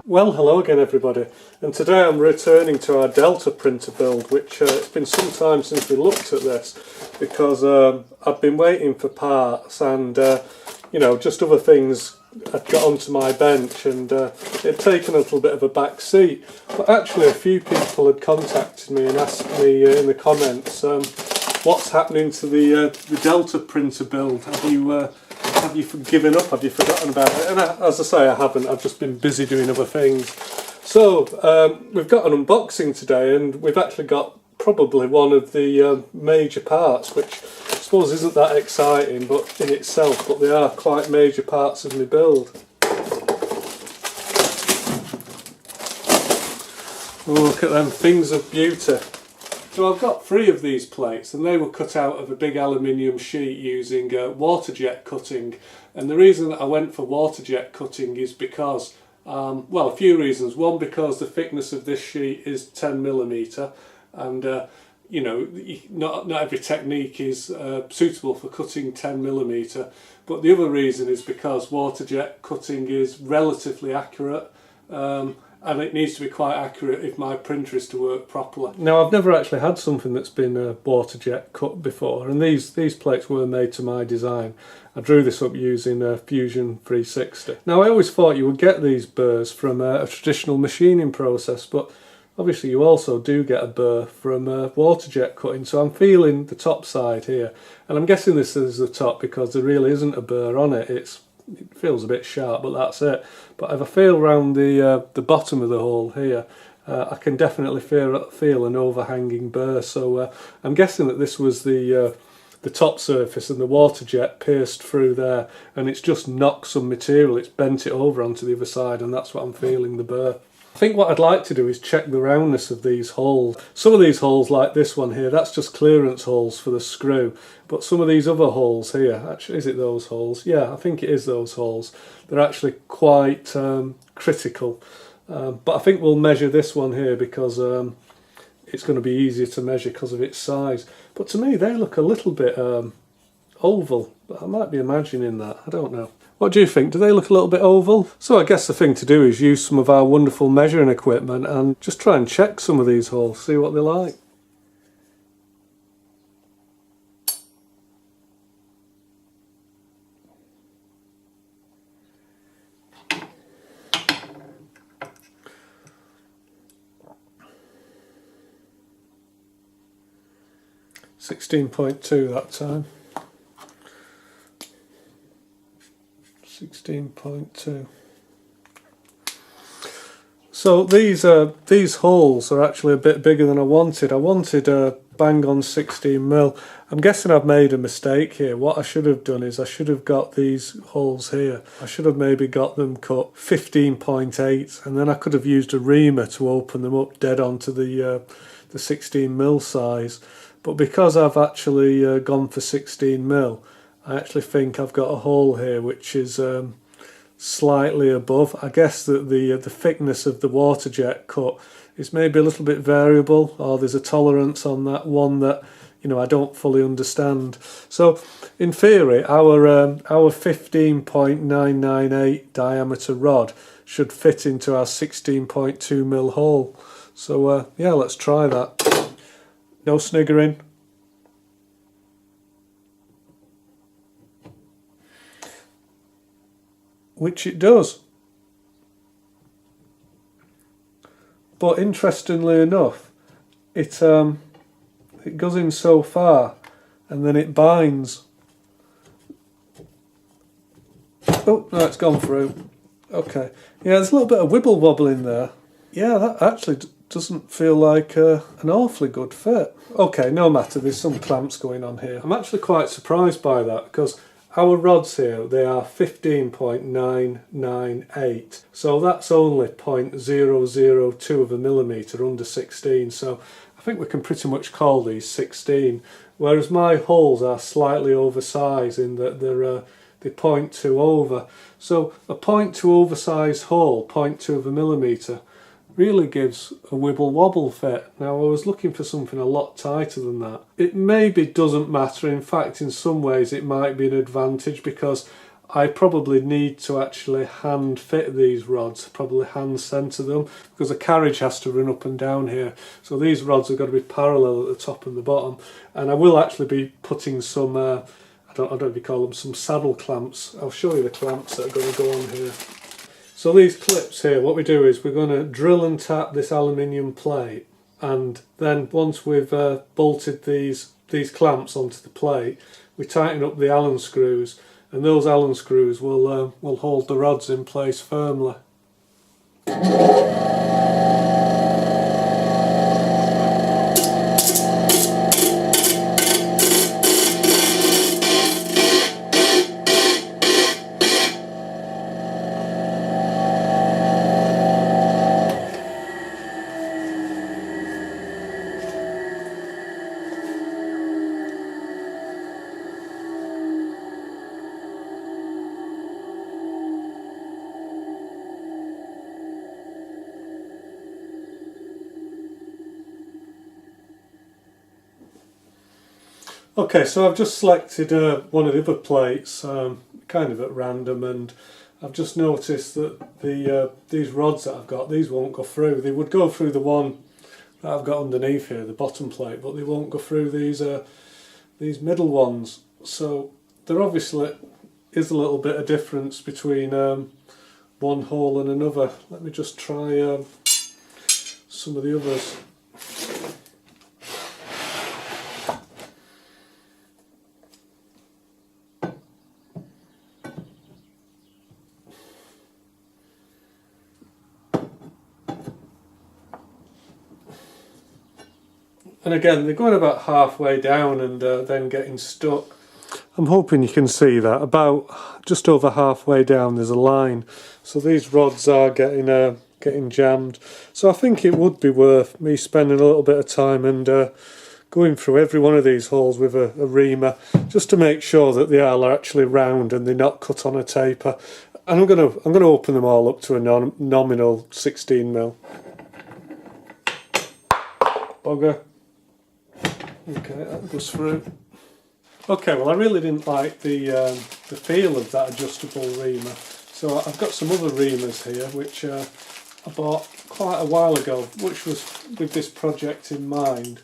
Well, hello again everybody, and today I'm returning to our Delta printer build, which it's been some time since we looked at this because I've been waiting for parts and you know, just other things had got onto my bench and it had taken a little bit of a back seat. But actually a few people had contacted me and asked me in the comments what's happening to the Delta printer build. Have you given up? Have you forgotten about it? And as I say, I haven't. I've just been busy doing other things. So we've got an unboxing today, and we've actually got probably one of the major parts, which I suppose isn't that exciting, but in itself, but they are quite major parts of my build. Oh, look at them things of beauty. So I've got 3 of these plates, and they were cut out of a big aluminium sheet using water jet cutting. And the reason that I went for water jet cutting is because, well, a few reasons. One, because the thickness of this sheet is 10mm, and you know, not every technique is suitable for cutting 10mm. But the other reason is because water jet cutting is relatively accurate. And it needs to be quite accurate if my printer is to work properly. Now, I've never actually had something that's been water jet cut before, and these plates were made to my design. I drew this up using Fusion 360. Now, I always thought you would get these burrs from a traditional machining process, but obviously you also do get a burr from water jet cutting, so I'm feeling the top side here. And I'm guessing this is the top because there really isn't a burr on it. It feels a bit sharp, but that's it. But if I feel around the bottom of the hole here, I can definitely feel an overhanging burr. So I'm guessing that this was the top surface, and the water jet pierced through there, and it's just knocked some material. It's bent it over onto the other side, and that's what I'm feeling, the burr. I think what I'd like to do is check the roundness of these holes. Some of these holes, like this one here, that's just clearance holes for the screw. But some of these other holes here, actually, is it those holes? Yeah, I think it is those holes. They're actually quite critical. But I think we'll measure this one here because it's going to be easier to measure because of its size. But to me, they look a little bit oval. But I might be imagining that. I don't know. What do you think? Do they look a little bit oval? So I guess the thing to do is use some of our wonderful measuring equipment and just try and check some of these holes, see what they're like. .2 that time. 16.2. So these holes are actually a bit bigger than I wanted. I wanted a bang on 16mm. I'm guessing I've made a mistake here. What I should have done is I should have got these holes here. I should have maybe got them cut 15.8, and then I could have used a reamer to open them up dead onto the 16mm size. But because I've actually gone for 16mm, I actually think I've got a hole here which is slightly above. I guess that the thickness of the water jet cut is maybe a little bit variable, or there's a tolerance on that one that, you know, I don't fully understand. So in theory, our 15.998 diameter rod should fit into our 16.2mm hole. So yeah, let's try that. No sniggering. Which it does. But interestingly enough, it goes in so far and then it binds. Oh, no, it's gone through. Okay. Yeah, there's a little bit of wibble wobble in there. Yeah, that actually doesn't feel like an awfully good fit. Okay, no matter, there's some clamps going on here. I'm actually quite surprised by that because our rods here, they are 15.998, so that's only 0.002 of a millimetre under 16, so I think we can pretty much call these 16, whereas my holes are slightly oversized in that they're 0.2 over. So a 0.2 oversized hole, 0.2 of a millimetre, really gives a wibble wobble fit. Now I was looking for something a lot tighter than that. It maybe doesn't matter, in fact in some ways it might be an advantage because I probably need to actually hand fit these rods, probably hand centre them, because a carriage has to run up and down here. So these rods have got to be parallel at the top and the bottom. And I will actually be putting some, I don't know if you call them, some saddle clamps. I'll show you the clamps that are going to go on here. So these clips here, what we do is we're going to drill and tap this aluminium plate, and then once we've bolted these clamps onto the plate, we tighten up the Allen screws, and those Allen screws will hold the rods in place firmly. Okay, so I've just selected one of the other plates, kind of at random, and I've just noticed that these rods that I've got, these won't go through. They would go through the one that I've got underneath here, the bottom plate, but they won't go through these middle ones. So there obviously is a little bit of difference between one hole and another. Let me just try some of the others. And again, they're going about halfway down and then getting stuck. I'm hoping you can see that. About just over halfway down there's a line. So these rods are getting jammed. So I think it would be worth me spending a little bit of time and going through every one of these holes with a reamer, just to make sure that they are actually round and they're not cut on a taper. And I'm going to open them all up to a nominal 16mm. Bugger. Okay, that goes through. Okay, well I really didn't like the feel of that adjustable reamer, so I've got some other reamers here which I bought quite a while ago, which was with this project in mind.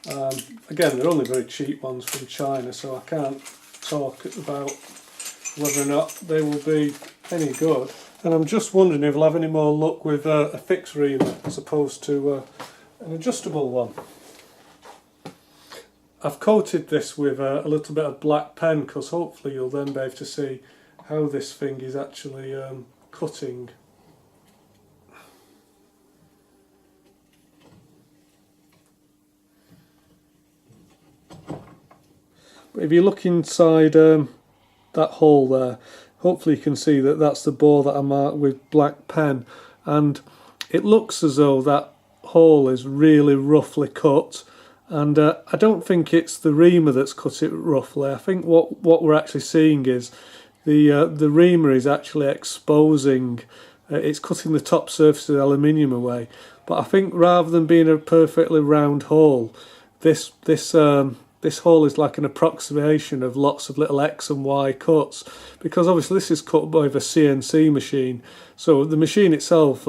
Again, they're only very cheap ones from China, so I can't talk about whether or not they will be any good. And I'm just wondering if I'll have any more luck with a fixed reamer as opposed to an adjustable one. I've coated this with a little bit of black pen because hopefully you'll then be able to see how this thing is actually cutting. But if you look inside that hole there, hopefully you can see that that's the bore that I marked with black pen, and it looks as though that hole is really roughly cut. And I don't think it's the reamer that's cut it roughly. I think what we're actually seeing is the reamer is actually exposing, it's cutting the top surface of the aluminium away. But I think rather than being a perfectly round hole, this hole is like an approximation of lots of little X and Y cuts, because obviously this is cut by a CNC machine. So the machine itself,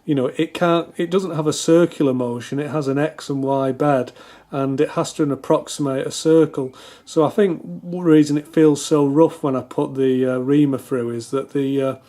you know, it doesn't have a circular motion, it has an X and Y bed, and it has to approximate a circle. So I think the reason it feels so rough when I put the reamer through is that the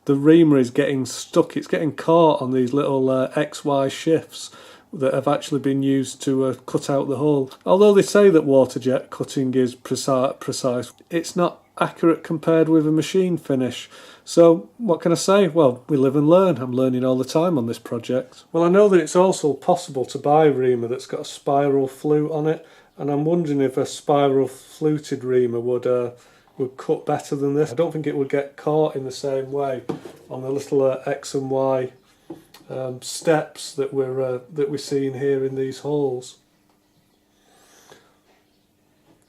reamer is getting stuck, it's getting caught on these little XY shifts that have actually been used to cut out the hole. Although they say that water jet cutting is precise, it's not accurate compared with a machine finish. So what can I say? Well, we live and learn. I'm learning all the time on this project. Well, I know that it's also possible to buy a reamer that's got a spiral flute on it, and I'm wondering if a spiral fluted reamer would cut better than this. I don't think it would get caught in the same way on the little X and Y steps that we're seeing here in these holes.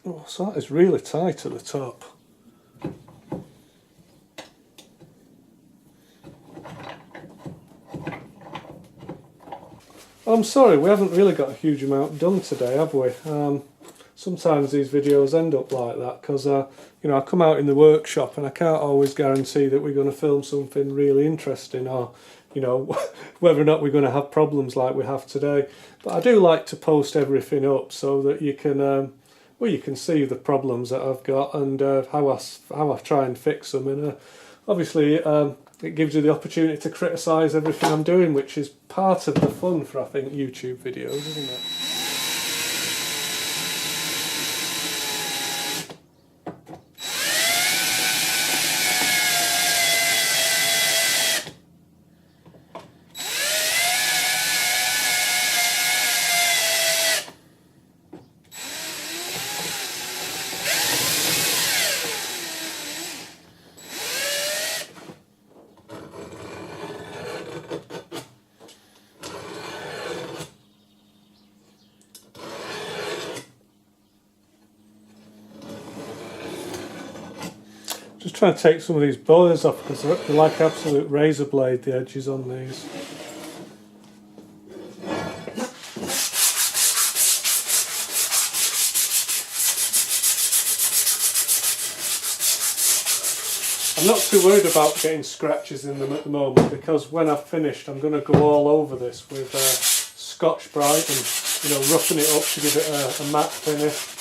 Oh, so that is really tight at the top. I'm sorry, we haven't really got a huge amount done today, have we? sometimes these videos end up like that because you know, I come out in the workshop and I can't always guarantee that we're going to film something really interesting, or you know, whether or not we're going to have problems like we have today. But I do like to post everything up so that you can well, you can see the problems that I've got and how I try and fix them, and obviously it gives you the opportunity to criticise everything I'm doing, which is part of the fun for, I think, YouTube videos, isn't it? Just trying to take some of these burrs off because they're like absolute razor blade, the edges on these. I'm not too worried about getting scratches in them at the moment, because when I've finished I'm going to go all over this with Scotch-Brite and, you know, roughing it up to give it a matte finish.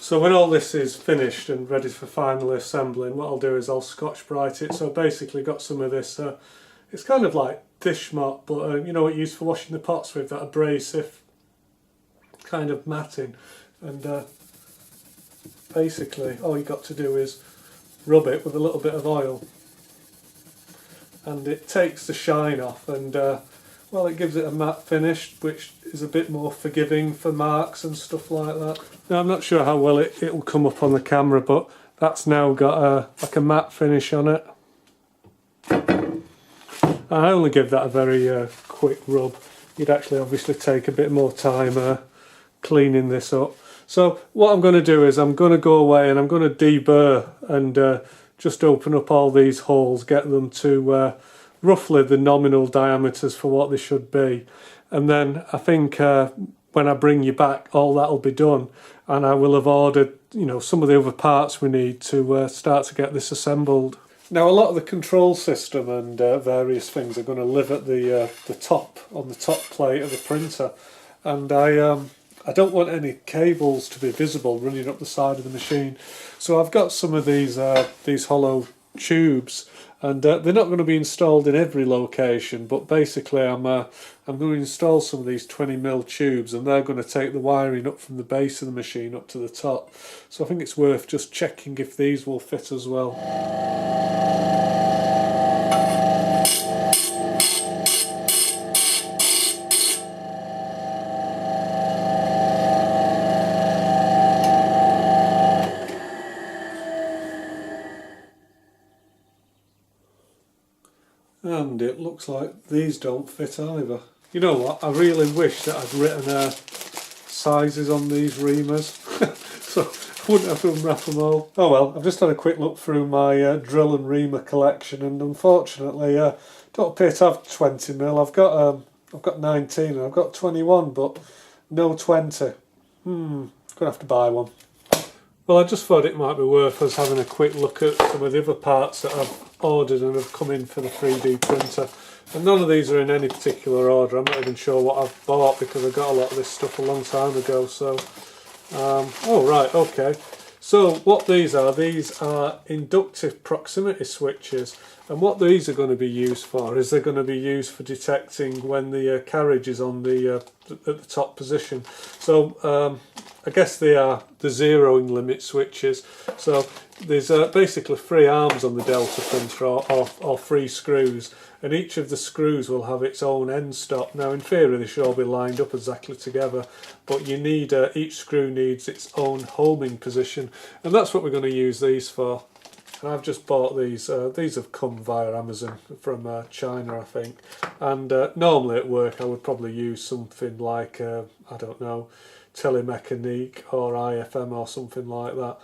So when all this is finished and ready for final assembling, what I'll do is I'll Scotch-Brite it. So basically got some of this, it's kind of like dish mop, but you know what you use for washing the pots with, that abrasive kind of matting. And basically all you got to do is rub it with a little bit of oil. And it takes the shine off, and well, it gives it a matte finish, which is a bit more forgiving for marks and stuff like that. Now, I'm not sure how well it'll come up on the camera, but that's now got like a matte finish on it. I only give that a very quick rub. You'd actually obviously take a bit more time cleaning this up. So what I'm going to do is I'm going to go away and I'm going to deburr and just open up all these holes, get them to roughly the nominal diameters for what they should be, and then I think when I bring you back all that'll be done, and I will have ordered, you know, some of the other parts we need to start to get this assembled. Now, a lot of the control system and various things are going to live at the top, on the top plate of the printer, and I don't want any cables to be visible running up the side of the machine, so I've got some of these hollow tubes, and they're not going to be installed in every location, but basically I'm going to install some of these 20mm tubes, and they're going to take the wiring up from the base of the machine up to the top. So I think it's worth just checking if these will fit as well. And it looks like these don't fit either. You know what, I really wish that I'd written sizes on these reamers, so I wouldn't have to unwrap them all. Oh well, I've just had a quick look through my drill and reamer collection, and unfortunately don't appear to have 20mm. I've got 19 and I've got 21, but no 20. Gonna have to buy one. Well, I just thought it might be worth us having a quick look at some of the other parts that I've ordered and have come in for the 3D printer. And none of these are in any particular order. I'm not even sure what I've bought because I got a lot of this stuff a long time ago. So, oh right, okay. So what these are inductive proximity switches. And what these are going to be used for is they're going to be used for detecting when the carriage is on the at the top position. So I guess they are the zeroing limit switches. So there's basically 3 arms on the Delta printer, or 3 screws, and each of the screws will have its own end stop. Now in theory they should all be lined up exactly together, but you need each screw needs its own homing position, and that's what we're going to use these for. And I've just bought these. These have come via Amazon from China, I think. And normally at work I would probably use something like, I don't know, Telemecanique or IFM or something like that,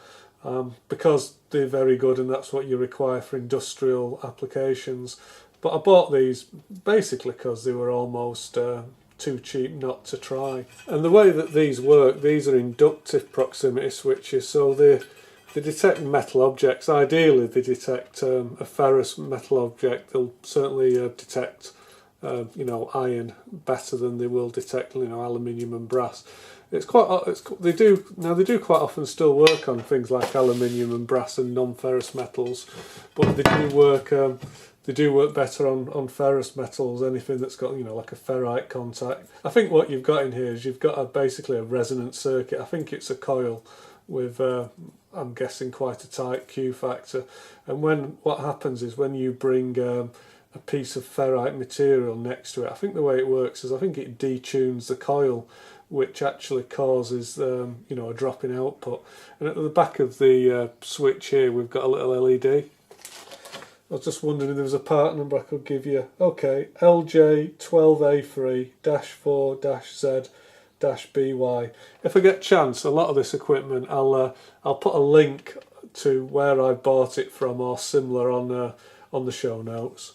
because they're very good and that's what you require for industrial applications. But I bought these basically because they were almost £2 too cheap not to try. And the way that these work, these are inductive proximity switches, so they detect metal objects. Ideally they detect a ferrous metal object. They'll certainly detect you know, iron better than they will detect, you know, aluminium and brass. They do quite often still work on things like aluminium and brass and non-ferrous metals, but they do work better on ferrous metals, anything that's got, you know, like a ferrite contact. I think what you've got in here is you've got basically a resonant circuit. I think it's a coil with I'm guessing quite a tight Q factor, and what happens is when you bring a piece of ferrite material next to it, I think the way it works is I think it detunes the coil, which actually causes you know, a drop in output. And at the back of the switch here we've got a little LED. I was just wondering if there was a part number I could give you. Okay, LJ12A3-4-Z-BY. If I get a chance, a lot of this equipment I'll put a link to where I bought it from or similar on the show notes.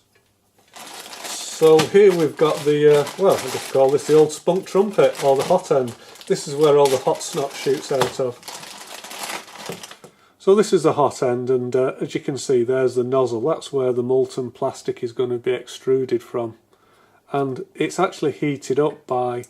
So here we've got the, well, I just call this the old spunk trumpet, or the hot end. This is where all the hot snot shoots out of. So this is the hot end, and as you can see, there's the nozzle. That's where the molten plastic is going to be extruded from. And it's actually heated up by,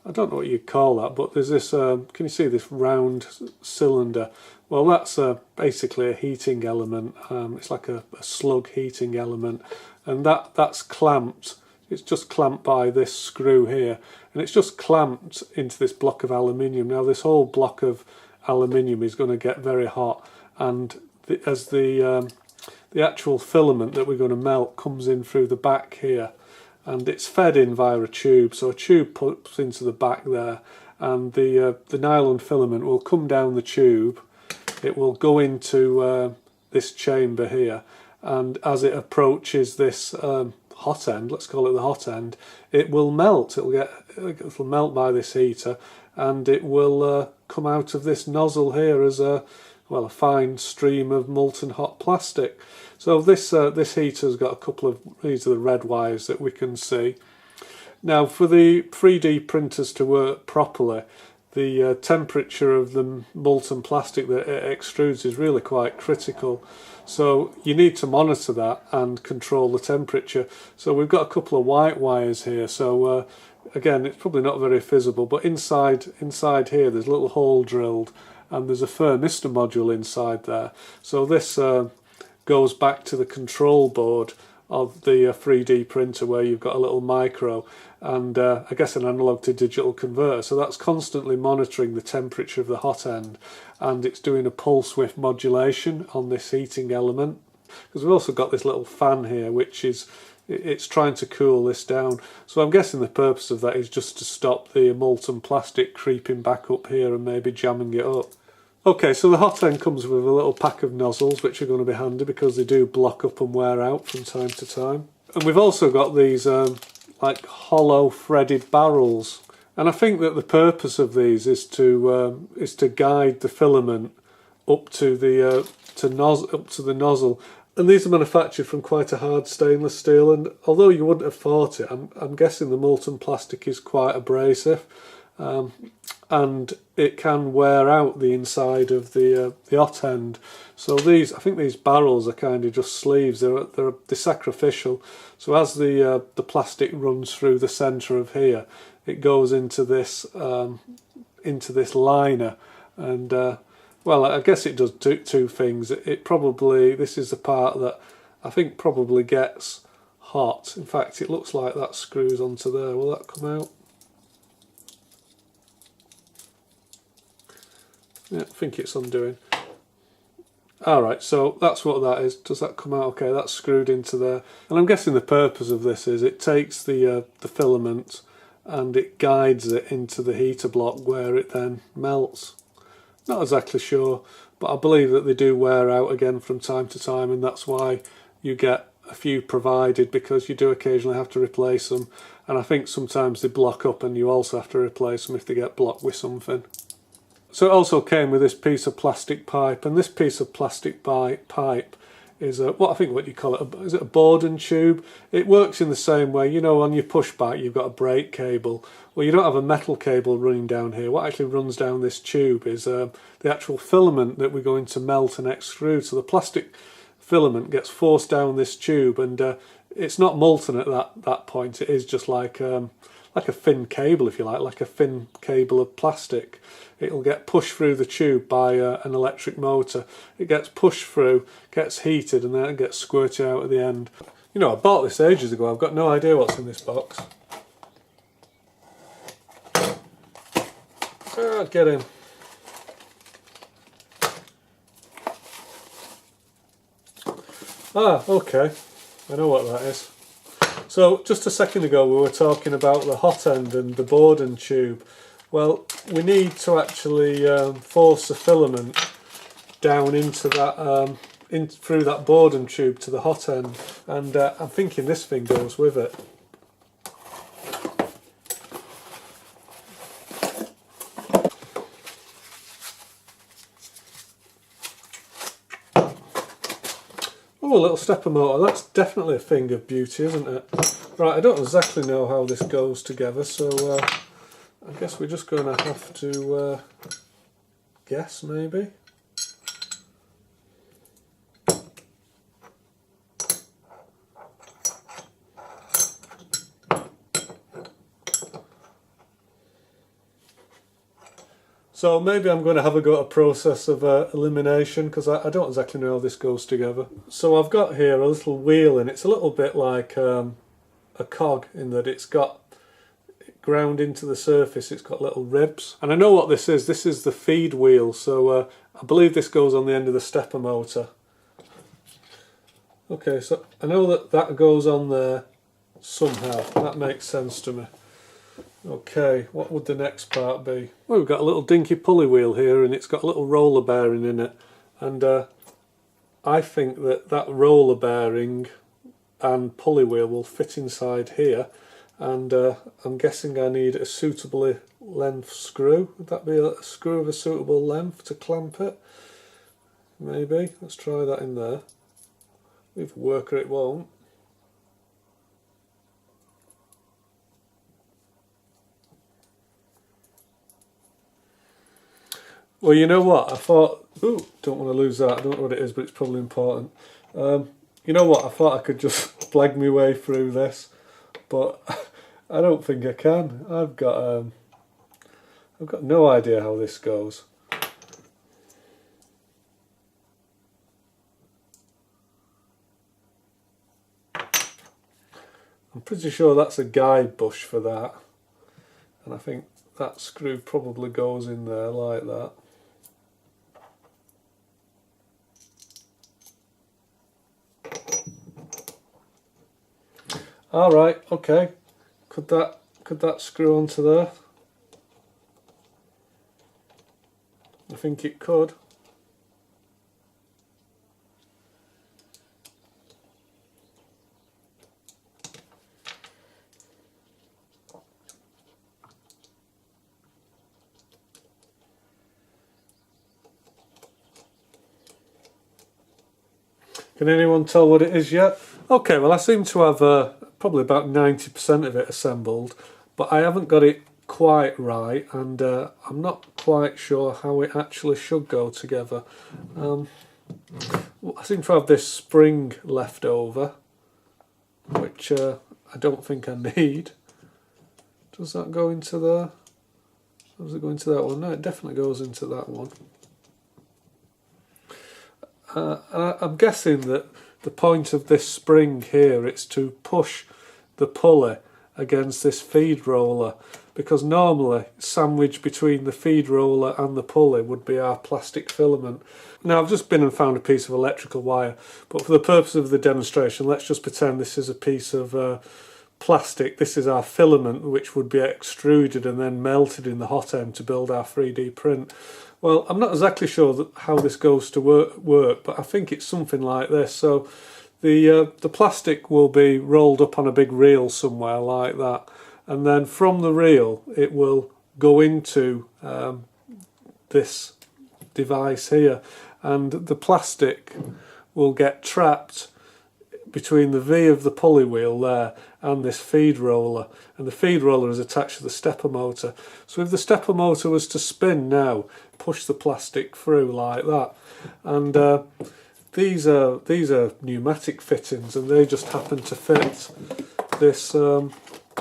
I don't know what you'd call that, but there's this, can you see this round cylinder? Well, that's basically a heating element. It's like a slug heating element, and that's clamped. It's just clamped by this screw here, and it's just clamped into this block of aluminium. Now this whole block of aluminium is going to get very hot, and as the actual filament that we're going to melt comes in through the back here, and it's fed in via a tube. So a tube puts into the back there, and the nylon filament will come down the tube. It will go into this chamber here, and as it approaches this hot end, let's call it the hot end, it will melt. It'll melt by this heater, and it will come out of this nozzle here as a fine stream of molten hot plastic. So this heater's got a couple of, these are the red wires that we can see. Now for the 3D printers to work properly, the temperature of the molten plastic that it extrudes is really quite critical. So you need to monitor that and control the temperature. So we've got a couple of white wires here. So again, it's probably not very visible, but inside here there's a little hole drilled, and there's a thermistor module inside there. So this goes back to the control board of the 3D printer, where you've got a little micro and I guess an analog to digital converter. So that's constantly monitoring the temperature of the hot end, and it's doing a pulse width modulation on this heating element, because we've also got this little fan here which is it's trying to cool this down. So I'm guessing the purpose of that is just to stop the molten plastic creeping back up here and maybe jamming it up. Okay, so the hot end comes with a little pack of nozzles, which are going to be handy because they do block up and wear out from time to time. And we've also got these like hollow threaded barrels, and I think that the purpose of these is to guide the filament up to the nozzle. And these are manufactured from quite a hard stainless steel, and although you wouldn't have thought it, I'm guessing the molten plastic is quite abrasive. And it can wear out the inside of the hot end. So I think these barrels are kind of just sleeves. They're sacrificial. So as the plastic runs through the centre of here, it goes into this liner, and well, I guess it does two things. This is the part that I think probably gets hot. In fact, it looks like that screws onto there. Will that come out? Yeah, I think it's undoing. Alright, so that's what that is. Does that come out? Okay, that's screwed into there. And I'm guessing the purpose of this is it takes the filament and it guides it into the heater block where it then melts. Not exactly sure, but I believe that they do wear out again from time to time, and that's why you get a few provided, because you do occasionally have to replace them. And I think sometimes they block up and you also have to replace them if they get blocked with something. So it also came with this piece of plastic pipe, and this piece of plastic pipe is what you call it, is it a Borden tube? It works in the same way, you know, on your push bike you've got a brake cable. Well, you don't have a metal cable running down here. What actually runs down this tube is the actual filament that we're going to melt and extrude. So the plastic filament gets forced down this tube, and it's not molten at that point. It is just like a thin cable, if you like a thin cable of plastic. It'll get pushed through the tube by an electric motor. It gets pushed through, gets heated, and then it gets squirted out at the end. You know, I bought this ages ago. I've got no idea what's in this box. Get in. Ah, okay. I know what that is. So, just a second ago we were talking about the hot end and the Borden tube. Well, we need to actually force the filament down into that, through that Borden tube to the hot end, and I'm thinking this thing goes with it. Oh, a little stepper motor. That's definitely a thing of beauty, isn't it? Right, I don't exactly know how this goes together, so I guess we're just going to have to guess, maybe. So maybe I'm going to have a go at a process of elimination, because I don't exactly know how this goes together. So I've got here a little wheel, and it's a little bit like a cog in that it's got ground into the surface, it's got little ribs. And I know what this is the feed wheel, so I believe this goes on the end of the stepper motor. Okay, so I know that goes on there somehow, that makes sense to me. Okay, what would the next part be? Well, we've got a little dinky pulley wheel here, and it's got a little roller bearing in it, and I think that roller bearing and pulley wheel will fit inside here, and I'm guessing I need a suitably length screw. Would that be a screw of a suitable length to clamp it? Maybe. Let's try that in there. If it work or it won't. Well, you know what? I thought, ooh, don't want to lose that. I don't know what it is, but it's probably important. You know what? I thought I could just blag my way through this, but I don't think I can. I've got no idea how this goes. I'm pretty sure that's a guide bush for that, and I think that screw probably goes in there like that. All right, okay. Could that screw onto there? I think it could. Can anyone tell what it is yet? Okay, well I seem to have probably about 90% of it assembled, but I haven't got it quite right, and I'm not quite sure how it actually should go together. I seem to have this spring left over, which I don't think I need. Does that go into there? Does it go into that one? No, it definitely goes into that one. I'm guessing that the point of this spring here is to push the pulley against this feed roller, because normally sandwiched between the feed roller and the pulley would be our plastic filament. Now I've just been and found a piece of electrical wire, but for the purpose of the demonstration let's just pretend this is a piece of plastic. This is our filament, which would be extruded and then melted in the hot end to build our 3D print. Well, I'm not exactly sure how this goes to work, but I think it's something like this. So the plastic will be rolled up on a big reel somewhere like that, and then from the reel it will go into this device here, and the plastic will get trapped between the V of the pulley wheel there and this feed roller, and the feed roller is attached to the stepper motor. So if the stepper motor was to spin now, push the plastic through like that, and these are pneumatic fittings, and they just happen to fit this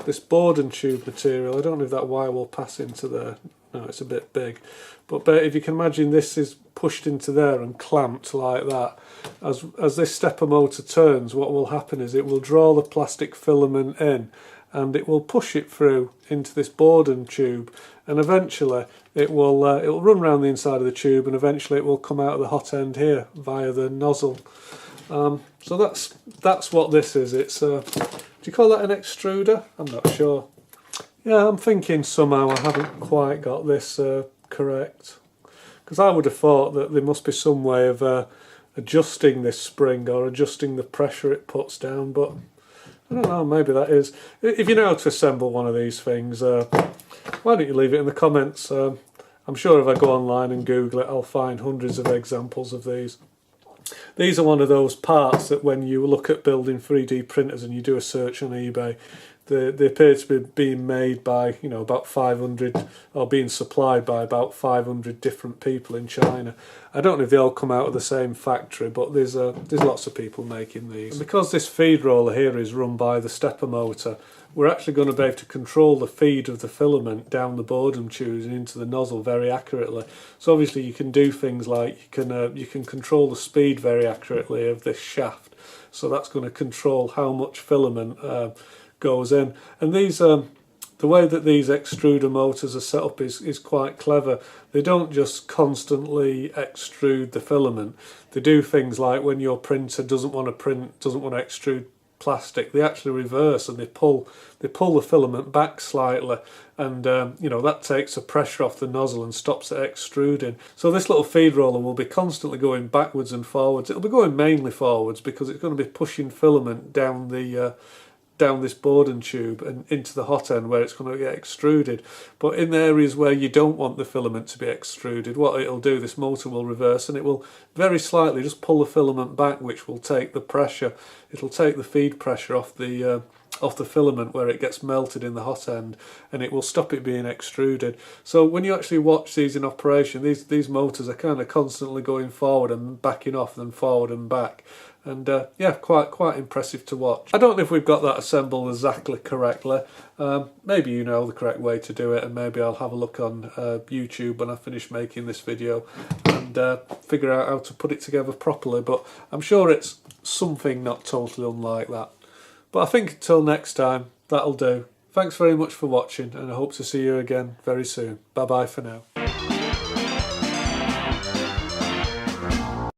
this Borden tube material. I don't know if that wire will pass into there. No, it's a bit big, but if you can imagine, this is pushed into there and clamped like that. As this stepper motor turns, what will happen is it will draw the plastic filament in, and it will push it through into this Borden tube, and eventually it will run around the inside of the tube, and eventually it will come out of the hot end here via the nozzle. So that's what this is. It's do you call that an extruder? I'm not sure. Yeah, I'm thinking somehow I haven't quite got this correct, because I would have thought that there must be some way of adjusting this spring or adjusting the pressure it puts down, but I don't know, maybe that is. If you know how to assemble one of these things, why don't you leave it in the comments? I'm sure if I go online and Google it, I'll find hundreds of examples of these. These are one of those parts that when you look at building 3D printers and you do a search on eBay, they appear to be being made by, you know, about 500, or being supplied by about 500 different people in China. I don't know if they all come out of the same factory, but there's lots of people making these. And because this feed roller here is run by the stepper motor, we're actually going to be able to control the feed of the filament down the Borden tubes and into the nozzle very accurately. So obviously you can do things like you can control the speed very accurately of this shaft. So that's going to control how much filament goes in. And these the way that these extruder motors are set up is quite clever. They don't just constantly extrude the filament. They do things like when your printer doesn't want to extrude plastic, they actually reverse and they pull the filament back slightly, and you know, that takes the pressure off the nozzle and stops it extruding. So this little feed roller will be constantly going backwards and forwards. It'll be going mainly forwards because it's going to be pushing filament down this Borden tube and into the hot end where it's going to get extruded. But in the areas where you don't want the filament to be extruded, what it'll do, this motor will reverse and it will very slightly just pull the filament back, which will take the pressure. It'll take the feed pressure off the filament where it gets melted in the hot end, and it will stop it being extruded. So when you actually watch these in operation, these motors are kind of constantly going forward and backing off, then forward and back. And yeah, quite impressive to watch. I don't know if we've got that assembled exactly correctly. Maybe you know the correct way to do it, and maybe I'll have a look on YouTube when I finish making this video and figure out how to put it together properly. But I'm sure it's something not totally unlike that. But I think until next time, that'll do. Thanks very much for watching, and I hope to see you again very soon. Bye bye for now.